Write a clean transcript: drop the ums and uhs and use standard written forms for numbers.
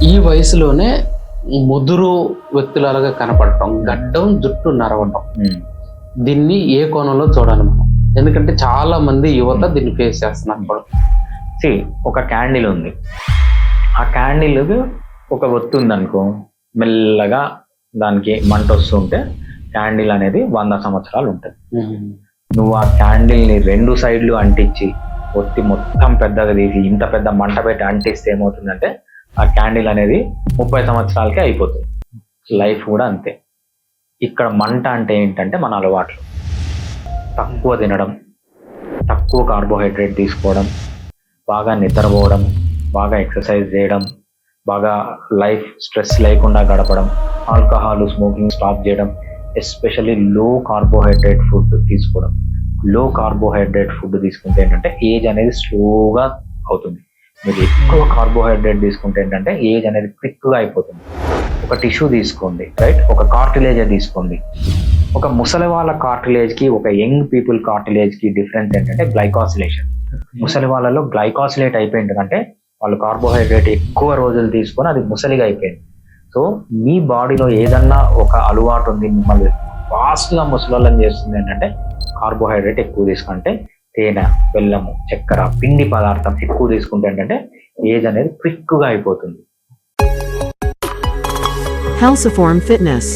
ఈ వయసులోనే ముదురు వ్యక్తులాగా కనపడటం, గడ్డం జుట్టు నరవటం, దీన్ని ఏ కోణంలో చూడాలి మనం? ఎందుకంటే చాలా మంది యువత దీన్ని ఫేస్ చేస్తున్నారు కూడా. ఒక క్యాండిల్ ఉంది, ఆ క్యాండిల్ ఒక ఒత్తి ఉందనుకో, మెల్లగా దానికి మంట వస్తుంటే క్యాండిల్ అనేది 100 సంవత్సరాలు ఉంటుంది. నువ్వు ఆ క్యాండిల్ని 2 సైడ్లు అంటించి ఒత్తి మొత్తం పెద్దగా తీసి ఇంత పెద్ద మంట పెట్టి అంటిస్తే ఏమవుతుందంటే ఆ క్యాండిల్ అనేది 30 సంవత్సరాలకే అయిపోతుంది. లైఫ్ కూడా అంతే. ఇక్కడ మంట అంటే ఏంటంటే మన అలవాట్లు, తక్కువ తినడం, తక్కువ కార్బోహైడ్రేట్ తీసుకోవడం, బాగా నిద్రపోవడం, బాగా ఎక్సర్సైజ్ చేయడం, బాగా లైఫ్ స్ట్రెస్ లేకుండా గడపడం, ఆల్కహాల్ స్మోకింగ్ స్టాప్ చేయడం, ఎస్పెషల్లీ లో కార్బోహైడ్రేట్ ఫుడ్ తీసుకోవడం. లో కార్బోహైడ్రేట్ ఫుడ్ తీసుకుంటే ఏంటంటే ఏజ్ అనేది స్లోగా అవుతుంది. మీరు ఎక్కువ కార్బోహైడ్రేట్ తీసుకుంటే ఏంటంటే ఏజ్ అనేది క్విక్గా అయిపోతుంది. ఒక టిష్యూ తీసుకోండి, రైట్, ఒక కార్టిలేజ్ తీసుకోండి. ఒక ముసలి వాళ్ళ కార్టిలేజ్కి ఒక యంగ్ పీపుల్ కార్టిలేజ్కి డిఫరెన్స్ ఏంటంటే గ్లైకాసిలేషన్. ముసలి వాళ్ళలో గ్లైకాసిలేట్ అయిపోయిందంటే వాళ్ళు కార్బోహైడ్రేట్ ఎక్కువ రోజులు తీసుకొని అది ముసలిగా అయిపోయింది. సో మీ బాడీలో ఏదన్నా ఒక అలవాటు ఉంది మిమ్మల్ని ఫాస్ట్గా ముసలోళ్ళని చేస్తుంది ఏంటంటే కార్బోహైడ్రేట్ ఎక్కువ తీసుకుంటే, తేనె, బెల్లము, చక్కెర, పిండి పదార్థం ఎక్కువ తీసుకుంటే ఏంటంటే ఏజ్ అనేది క్విక్గా అయిపోతుంది. Halciform Fitness